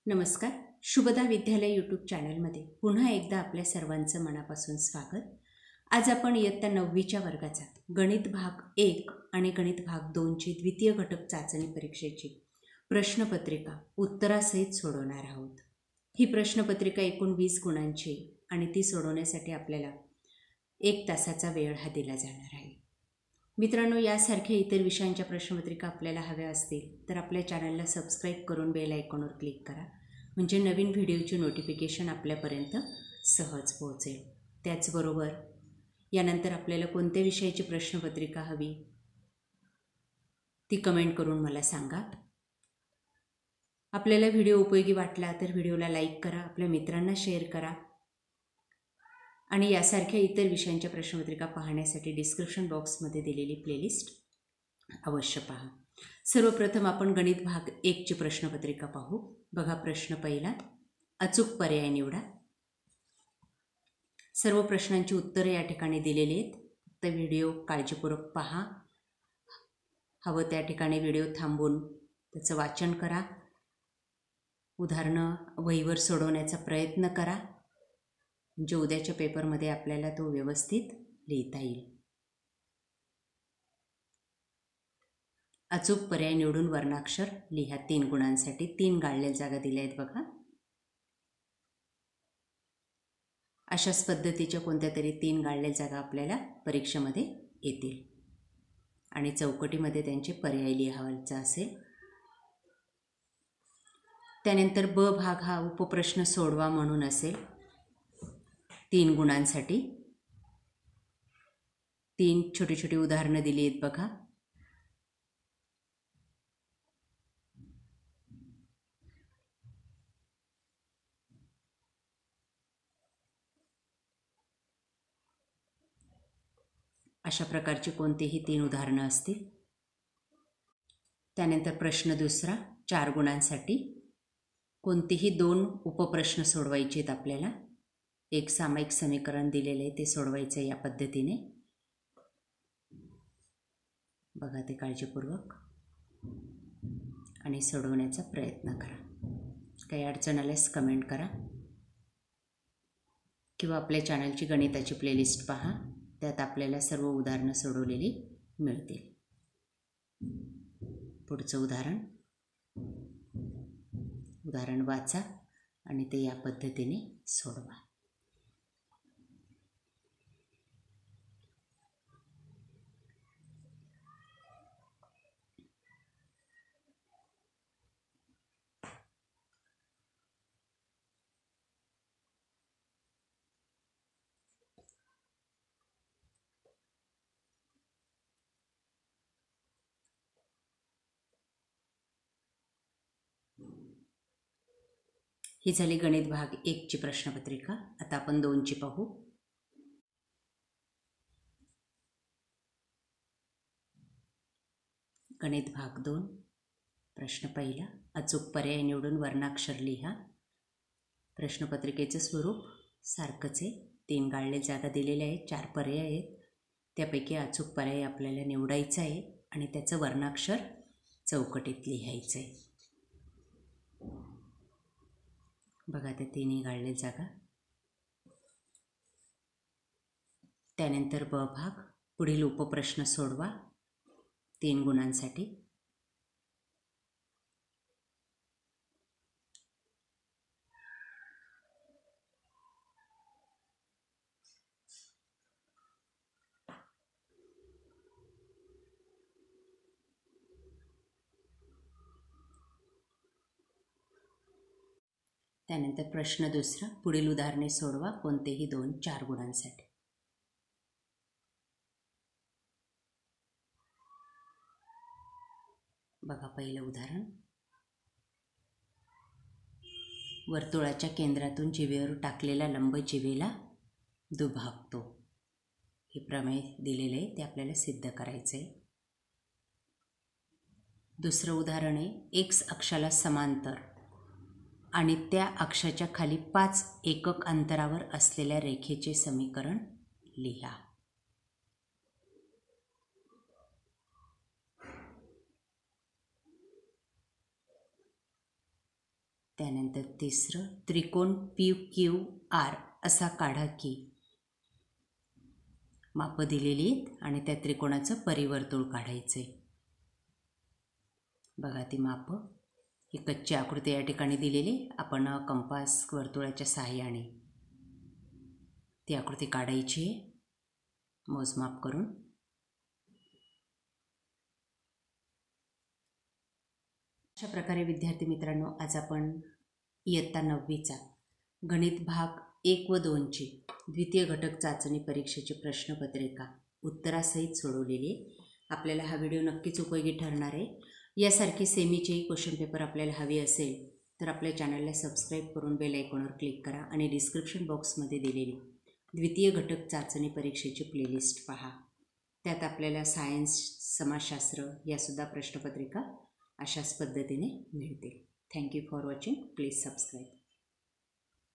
नमस्कार. शुभदा विद्यालय यूट्यूब चॅनलमध्ये पुन्हा एकदा आपल्या सर्वांचं मनापासून स्वागत. आज आपण इयत्ता 9वीच्या वर्गाचा गणित भाग 1 आणि गणित भाग 2ची द्वितीय घटक चाचणी परीक्षेची प्रश्नपत्रिका उत्तरासहित सोडवणार आहोत. ही प्रश्नपत्रिका एकूण 20 गुणांची आणि ती सोडवण्यासाठी आपल्याला 1 तासाचा वेळ हा दिला जाणार आहे. मित्रांनो, यासारख्या इतर विषयांच्या प्रश्नपत्रिका आपल्याला हव्या असतील तर आपल्या चॅनलला सबस्क्राईब करून बेल आयकॉनवर क्लिक करा, म्हणजे नवीन व्हिडिओची नोटिफिकेशन आपल्यापर्यंत सहज पोहोचेल. त्याचबरोबर यानंतर आपल्याला कोणत्या विषयाची प्रश्नपत्रिका हवी ती कमेंट करून मला सांगा. आपल्याला व्हिडिओ उपयोगी वाटला तर व्हिडिओला लाईक करा, आपल्या मित्रांना शेअर करा आणि यासारख्या इतर विषयांच्या प्रश्नपत्रिका पाहण्यासाठी डिस्क्रिप्शन बॉक्समध्ये दिलेली प्लेलिस्ट अवश्य पहा. सर्वप्रथम आपण गणित भाग 1ची प्रश्नपत्रिका पाहू. बघा, प्रश्न पहिला, अचूक पर्याय निवडा. सर्व प्रश्नांची उत्तरे या ठिकाणी दिलेली आहेत. तर व्हिडिओ काळजीपूर्वक पहा. हवं त्या ठिकाणी व्हिडिओ थांबवून त्याचं वाचन करा. उदाहरणं वहीवर सोडवण्याचा प्रयत्न करा, म्हणजे उद्याच्या पेपरमध्ये आपल्याला तो व्यवस्थित लिहिता येईल. अचूक पर्याय निवडून वर्णाक्षर लिहा. 3 गुणांसाठी 3 गाळलेल्या जागा दिल्या आहेत बघा. अशाच पद्धतीच्या कोणत्या तरी 3 गाळलेल्या जागा आपल्याला परीक्षेमध्ये येतील आणि चौकटीमध्ये त्यांचे पर्याय लिहायचा असेल. त्यानंतर ब भाग हा उपप्रश्न सोडवा म्हणून असेल. 3 गुणांसाठी 3 छोटी छोटी उदाहरणं दिली आहेत बघा. अशा प्रकारची कोणतीही 3 उदाहरणं असतील. त्यानंतर प्रश्न दुसरा, 4 गुणांसाठी कोणतेही 2 उपप्रश्न सोडवायचे आहेत आपल्याला. एक सामायिक समीकरण दिलेलं आहे, ते सोडवायचं या पद्धतीने. बघा ते काळजीपूर्वक आणि सोडवण्याचा प्रयत्न करा. काही अडचण आल्यास कमेंट करा किंवा आपल्या चॅनलची गणिताची प्लेलिस्ट पहा, त्यात आपल्याला सर्व उदाहरणं सोडवलेली मिळतील. पुढचं उदाहरण वाचा आणि ते या पद्धतीने सोडवा. ही झाली गणित भाग 1ची प्रश्नपत्रिका. आता आपण 2ची पाहू. गणित भाग 2, प्रश्न पहिला, अचूक पर्याय निवडून वर्णाक्षर लिहा. प्रश्नपत्रिकेचं स्वरूप सारखंच आहे. 3 गाळलेल्या जागा दिलेल्या आहेत, 4 पर्याय आहेत. त्यापैकी अचूक पर्याय आपल्याला निवडायचा आहे आणि त्याचं वर्णाक्षर चौकटीत लिहायचं आहे. बघा त्या 3 गाळलेल्या जागा. त्यानंतर ब भाग, पुढील उपप्रश्न सोडवा 3 गुणांसाठी. त्यानंतर प्रश्न दुसरा, पुढील उदाहरणे सोडवा कोणतेही 2 4 गुणांसाठी. बघा पहिलं उदाहरण, वर्तुळाच्या केंद्रातून जिभेवर टाकलेला लंब जिभेला दुभागतो. हे प्रमेय दिलेले आहे, ते आपल्याला सिद्ध करायचं आहे. दुसरं उदाहरण आहे, एक्स अक्षाला समांतर आणि त्या अक्षाच्या खाली 5 एकक अंतरावर असलेल्या रेखेचे समीकरण लिहा. त्यानंतर तिसरं, त्रिकोण PQR असा काढा की. मापं दिलेली आहेत आणि त्या त्रिकोणाचं परिवर्तुळ काढायचं आहे. बघा ती मापं, ही कच्ची आकृती या ठिकाणी दिलेली. आपण कंपास वर्तुळाच्या सहाय्याने ती आकृती काढायची आहे मोजमाप करून. अशा प्रकारे विद्यार्थी मित्रांनो, आज आपण इयत्ता 9वीचा गणित भाग 1 व 2ची द्वितीय घटक चाचणी परीक्षेची प्रश्नपत्रिका उत्तरासहित सोडवलेली आहे. आपल्याला हा व्हिडिओ नक्कीच उपयोगी ठरणार आहे. यासारखी सेमीचेही क्वेश्चन पेपर आपल्याला हवी असेल तर आपल्या चॅनलला सबस्क्राईब करून बेल आयकॉनवर क्लिक करा आणि डिस्क्रिप्शन बॉक्समध्ये दिलेली द्वितीय घटक चाचणी परीक्षेची प्लेलिस्ट पहा. त्यात आपल्याला सायन्स, समाजशास्त्र यासुद्धा प्रश्नपत्रिका अशाच पद्धतीने मिळतील. Thank you for watching. Please subscribe.